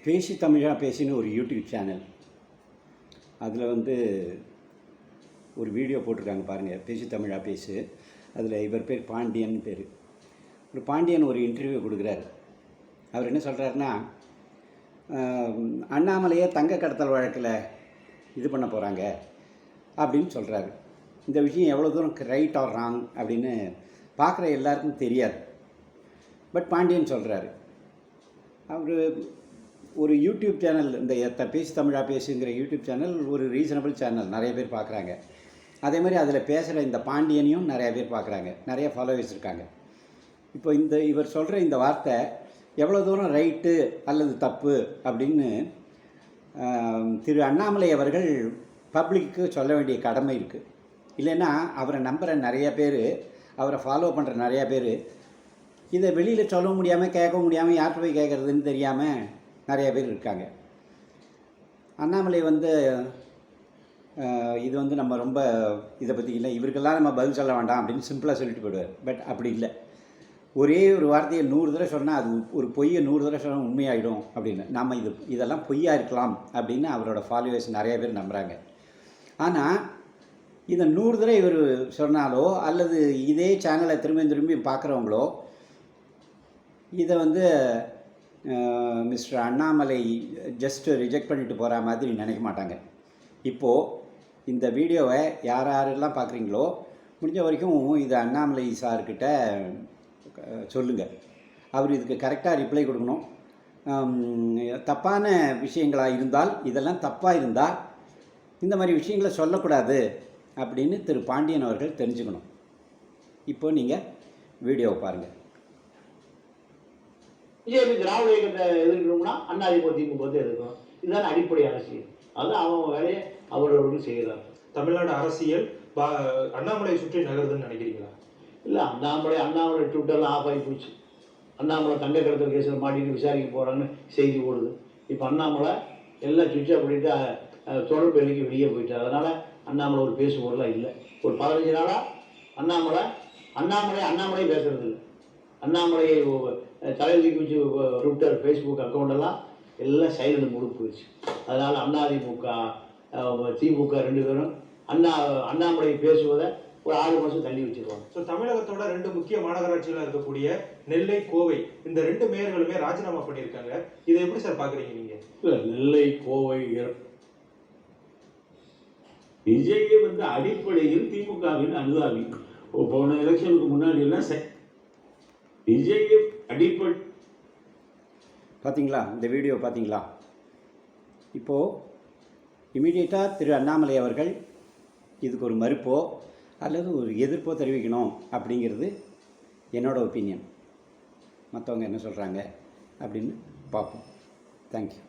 பேசி தமிழா பேசின்னு ஒரு யூடியூப் சேனல். அதில் ஒரு வீடியோ போட்டிருக்காங்க பாருங்கள், பேசி தமிழா பேசு. அதில் இவர் பேர் பாண்டியன் பேர். ஒரு பாண்டியன் ஒரு இன்டர்வியூ கொடுக்குறாரு. அவர் என்ன சொல்கிறாருன்னா, அண்ணாமலையே தங்க கடத்தல் வழக்கில் இது பண்ண போகிறாங்க அப்படின்னு சொல்கிறாரு. இந்த விஷயம் எவ்வளோ தூரம் ரைட் ஆர் ராங் அப்படின்னு பார்க்குற எல்லாருக்கும் தெரியாது. பட் பாண்டியன் சொல்கிறாரு. அவர் ஒரு யூடியூப் சேனல், இந்த பேசி தமிழா பேசுங்கிற யூடியூப் சேனல் ஒரு ரீசனபிள் சேனல், நிறைய பேர் பார்க்குறாங்க. அதே மாதிரி அதில் பேசுகிற இந்த பாண்டியனையும் நிறைய பேர் பார்க்குறாங்க, நிறைய ஃபாலோவர்ஸ் இருக்காங்க. இப்போ இவர் சொல்கிற இந்த வார்த்தை எவ்வளோ தூரம் ரைட்டு அல்லது தப்பு அப்படின்னு திரு அண்ணாமலை அவர்கள் பப்ளிக்கு சொல்ல வேண்டிய கடமை இருக்குது. இல்லைன்னா அவரை நம்புகிற நிறைய பேர், அவரை ஃபாலோ பண்ணுற நிறையா பேர் இதை வெளியில் சொல்ல முடியாமல், கேட்க முடியாமல், யார்கிட்ட போய் கேட்குறதுன்னு தெரியாமல் நிறைய பேர் இருக்காங்க. அண்ணாமலை இது நம்ம ரொம்ப இதை பற்றி இல்லை, இவருக்கெல்லாம் நம்ம பதில் சொல்ல வேண்டாம் அப்படின்னு சிம்பிளாக சொல்லிட்டு போயிடுவார். பட் அப்படி இல்லை. ஒரே ஒரு வார்த்தையை 100 தடவை சொன்னால் அது ஒரு பொய்யை 100 தடவை சொன்னால் உண்மையாகிடும் அப்படின்னு நம்ம இதெல்லாம் பொய்யா இருக்கலாம் அப்படின்னு அவரோட ஃபாலோவர்ஸ் நிறைய பேர் நம்புகிறாங்க. ஆனால் இதை 100 தடவை இவர் சொன்னாலோ அல்லது இதே சேனலை திரும்பி பார்க்குறவங்களோ இதை மிஸ்டர் அண்ணாமலை ஜஸ்ட்டு ரிஜெக்ட் பண்ணிட்டு போகிற மாதிரி நினைக்க மாட்டாங்க. இப்போது இந்த வீடியோவை யாரெல்லாம் பார்க்குறீங்களோ முடிஞ்ச வரைக்கும் இது அண்ணாமலை சார்கிட்ட சொல்லுங்கள். அவர் இதுக்கு கரெக்டாக ரிப்ளை கொடுக்கணும். தப்பான விஷயங்களாக இருந்தால், இதெல்லாம் தப்பாக இருந்தால் இந்த மாதிரி விஷயங்களை சொல்லக்கூடாது அப்படின்னு திரு பாண்டியன் அவர்கள் தெரிஞ்சுக்கணும். இப்போ நீங்கள் வீடியோவை பாருங்கள். பிஜேபி திராவிட இயக்கத்தை எதிர்க்கணும்னா அதிமுக திமுக எதிர்க்கணும். இதுதான் அடிப்படை அரசியல். அது அவங்க வேலையை அவரவர்கள் செய்கிறார். தமிழ்நாடு அரசியல் அண்ணாமலை சுற்றி நகருதுன்னு நினைக்கிறீங்களா? இல்லை, அண்ணாமலை ட்விட்டர்லாம் ஆஃப் ஆகி போச்சு. அண்ணாமலை தங்க கடத்தல் கேஸில் மாட்டிட்டு விசாரிக்க போகிறான்னு செய்தி ஓடுது. இப்போ அண்ணாமலை எல்லாம் சுவிட்ச் ஆஃப் பண்ணிட்டு தொடர்பு வேலைக்கு வெளியே போயிட்டார். அதனால் அண்ணாமலை ஒரு பேசு பொருளாக இல்லை. ஒரு 15 நாளாக அண்ணாமலை பேசுறது இல்லை. அண்ணாமலையை தலையில் தூக்கி வச்சு ட்விட்டர், ஃபேஸ்புக் அக்கௌண்டெல்லாம் எல்லாம் சைலண்ட் முழுக்க போயிடுச்சு. அதனால் அதிமுக திமுக 2 பேரும் அண்ணாமலை பேசுவதை ஒரு 6 மாதம் தள்ளி வச்சுருவாங்க. ஸோ தமிழகத்தோட 2 முக்கிய மாநகராட்சியில் இருக்கக்கூடிய நெல்லை, கோவை, இந்த 2 மேயர்களுமே ராஜினாமா பண்ணியிருக்காங்க. இதை எப்படி சார் பார்க்குறீங்க நீங்கள்? இல்லை, நெல்லை, கோவை விஜய் அடிப்படையில் திமுகவின் அனுதாபி. போன எலெக்ஷனுக்கு முன்னாடி எல்லாம் விஜய் அடிப்படை பார்த்தீங்களா? இந்த வீடியோ பார்த்தீங்களா? இப்போது இமீடியட்டாக திரு அண்ணாமலை அவர்கள் இதுக்கு ஒரு மறுப்போ அல்லது ஒரு எதிர்ப்போ தெரிவிக்கணும் அப்படிங்கிறது என்னோடய ஒப்பீனியன். மற்றவங்க என்ன சொல்கிறாங்க அப்படின்னு பார்ப்போம். தேங்க்யூ.